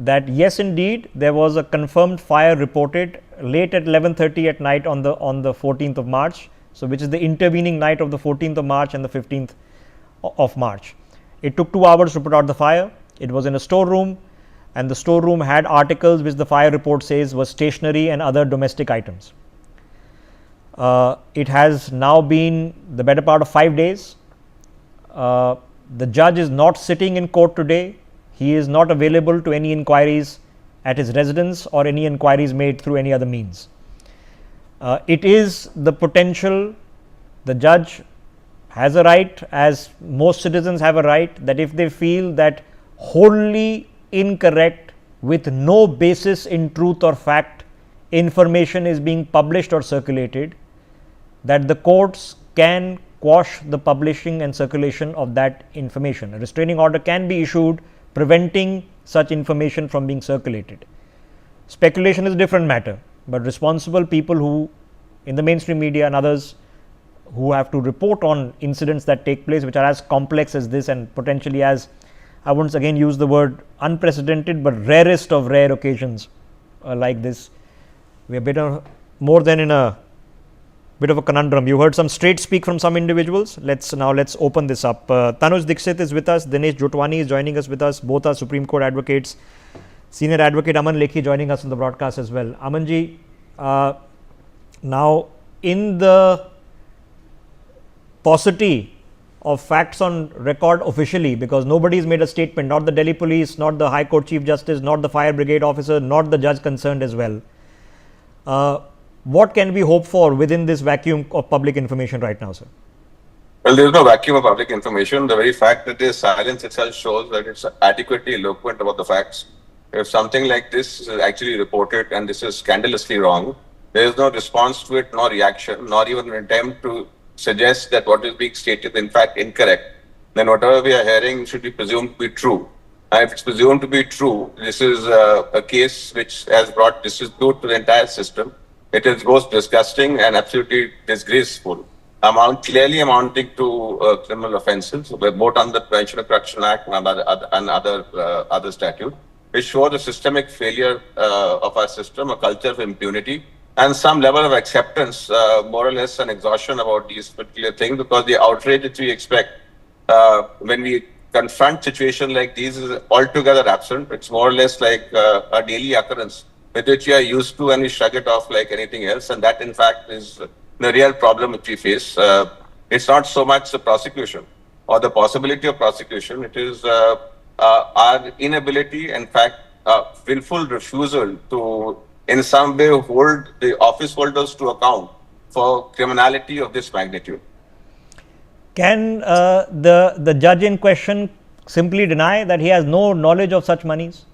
that yes, indeed, there was a confirmed fire reported late at 11:30 at night on the 14th of March. So, which is the intervening night of the 14th of March and the 15th of March. It took 2 hours to put out the fire. It was in a storeroom, and the storeroom had articles which the fire report says was stationery and other domestic items. It has now been the better part of 5 days. The judge is not sitting in court today. He is not available to any inquiries at his residence or any inquiries made through any other means. It is the potential, the judge has a right, as most citizens have a right, that if they feel that wholly incorrect, with no basis in truth or fact, information is being published or circulated, that the courts can quash the publishing and circulation of that information. A restraining order can be issued preventing such information from being circulated. Speculation is a different matter, but responsible people who in the mainstream media and others who have to report on incidents that take place which are as complex as this and potentially as, I won't again use the word unprecedented, but rarest of rare occasions like this, we are better more than in a bit of a conundrum. You heard some straight speak from some individuals. Let's open this up. Tanuj Dixit is with us. Dinesh Jotwani is joining us with us. Both are Supreme Court advocates. Senior advocate Aman Lekhi joining us on the broadcast as well. Amanji, now in the paucity of facts on record officially, because nobody has made a statement, not the Delhi police, not the High Court Chief Justice, not the fire brigade officer, not the judge concerned as well. What can we hope for within this vacuum of public information right now, sir? Well, there is no vacuum of public information. The very fact that there is silence itself shows that it's adequately eloquent about the facts. If something like this is actually reported and this is scandalously wrong, there is no response to it, nor reaction, nor even an attempt to suggest that what is being stated is in fact incorrect, then whatever we are hearing should be presumed to be true. And if it's presumed to be true, this is a case which has brought disrepute to the entire system. It is both disgusting and absolutely disgraceful, clearly amounting to criminal offences, both under the Prevention of Corruption Act and other statutes, which show the systemic failure of our system, a culture of impunity, and some level of acceptance, more or less an exhaustion about these particular things, because the outrage that we expect when we confront situations like these is altogether absent. It's more or less like a daily occurrence with which we are used to, and we shrug it off like anything else. And that, in fact, is the real problem which we face. It's not so much the prosecution or the possibility of prosecution. It is our inability, in fact, willful refusal to in some way hold the office holders to account for criminality of this magnitude. Can the judge in question simply deny that he has no knowledge of such monies?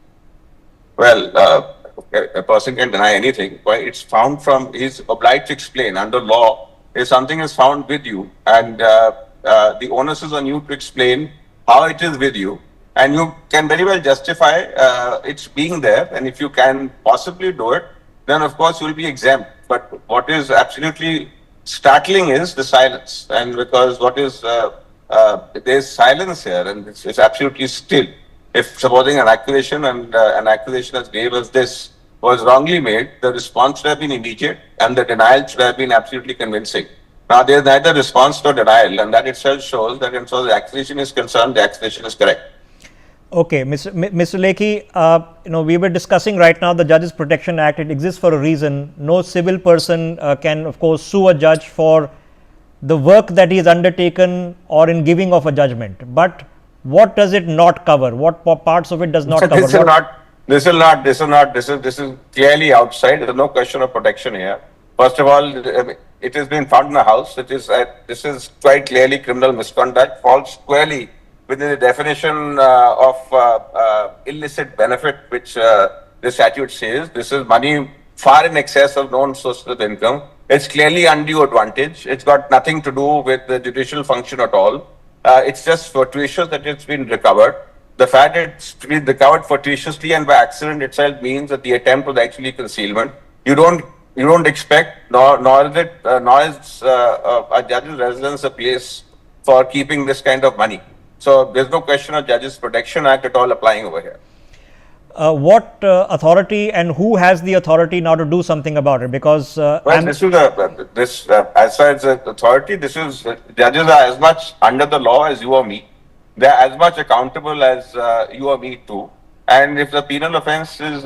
Well, a person can deny anything. It's found from, he's obliged to explain under law. If something is found with you and the onus is on you to explain how it is with you, and you can very well justify its being there, and if you can possibly do it, then of course you will be exempt. But what is absolutely startling is the silence, and because what is there's silence here, and it's absolutely still. If supposing an accusation and an accusation as grave as this was wrongly made, the response should have been immediate, and the denial should have been absolutely convincing. Now there is neither response nor denial, and that itself shows that, as far as the accusation is concerned, the accusation is correct. Okay, Mr. Lekhi, we were discussing right now the Judges Protection Act. It exists for a reason. No civil person can, of course, sue a judge for the work that he has undertaken or in giving of a judgment. But what does it not cover? What parts of it does not cover? This is clearly outside. There is no question of protection here. First of all, it has been found in the house. This is quite clearly criminal misconduct, falls squarely within the definition of illicit benefit, which the statute says. This is money far in excess of known sources of income. It's clearly undue advantage. It's got nothing to do with the judicial function at all. It's just fortuitous that it's been recovered. The fact that it's been recovered fortuitously and by accident itself means that the attempt was actually concealment. You don't expect, nor is a judge's residence a place for keeping this kind of money. So there's no question of Judges Protection Act at all applying over here. what authority and who has the authority now to do something about it? Because Well, this is as far as the authority, this is judges are as much under the law as you or me. They are as much accountable as you or me too. And if the penal offence is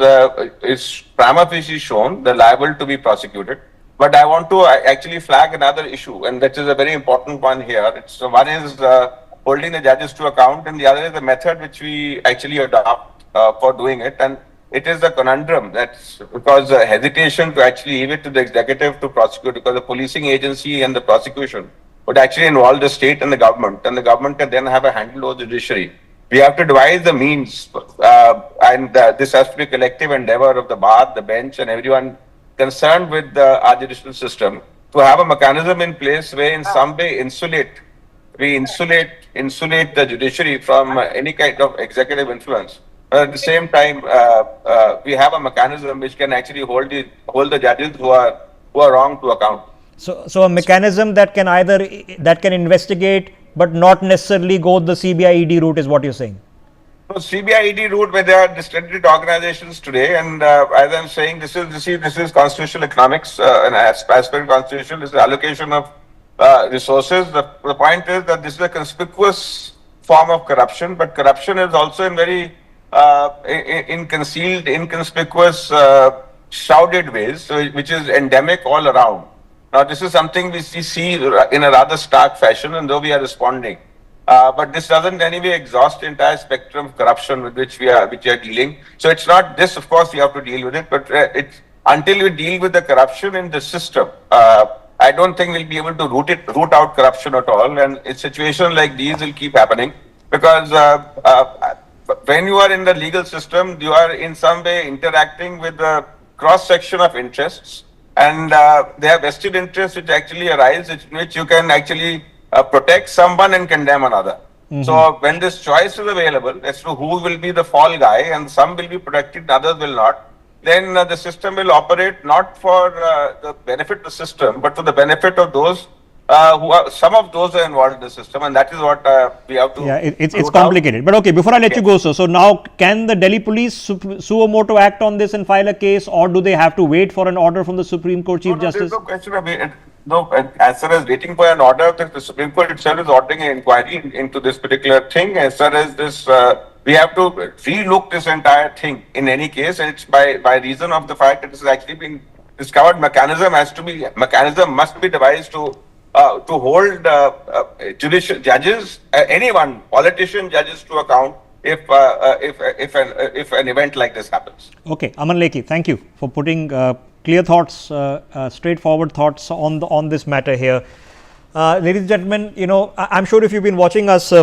prima facie shown, they're liable to be prosecuted. But I want to actually flag another issue, and that is a very important one here. One is holding the judges to account, and the other is the method which we actually adopt for doing it. And it is a conundrum that's because hesitation to actually leave it to the executive to prosecute, because the policing agency and the prosecution would actually involve the state and the government can then have a handle over the judiciary. We have to devise the means, and this has to be a collective endeavor of the bar, the bench, and everyone concerned with our judicial system to have a mechanism in place where, in some way, we insulate the judiciary from any kind of executive influence. At the same time, we have a mechanism which can actually hold the judges who are wrong to account. so a mechanism that can investigate but not necessarily go the CBI ED route is what you're saying. So CBI ED route, where there are discredited organizations today, and as I'm saying, this is constitutional economics, an aspirant constitution. This is allocation of resources. The point is that this is a conspicuous form of corruption, but corruption is also in very in concealed, inconspicuous, shrouded ways, which is endemic all around. Now, this is something we see in a rather stark fashion, and though we are responding. But this doesn't anyway exhaust the entire spectrum of corruption with which we are dealing. So it's not this, of course, we have to deal with it, but until we deal with the corruption in the system, I don't think we'll be able to root out corruption at all. And in situations like these will keep happening because when you are in the legal system, you are in some way interacting with the cross section of interests, and they have vested interests which actually arise, in which you can actually protect someone and condemn another. Mm-hmm. So when this choice is available as to who will be the fall guy, and some will be protected, others will not, then the system will operate not for the benefit of the system, but for the benefit of those some of those are involved in the system, and that is what we have to. Yeah, it's complicated. Out. But okay, before I let you go, so now can the Delhi police suo moto act on this and file a case, or do they have to wait for an order from the Supreme Court Chief Justice? There's no question of it. No, as far as waiting for an order, the Supreme Court itself is ordering an inquiry into this particular thing. As far as this, we have to relook this entire thing in any case, and it's by reason of the fact that this has actually been discovered. Mechanism must be devised to hold judicial judges, anyone, politician judges to account if an event like this happens. Okay, Aman Lekhi, thank you for putting clear thoughts, straightforward thoughts on this matter here. Ladies and gentlemen, I'm sure if you've been watching us for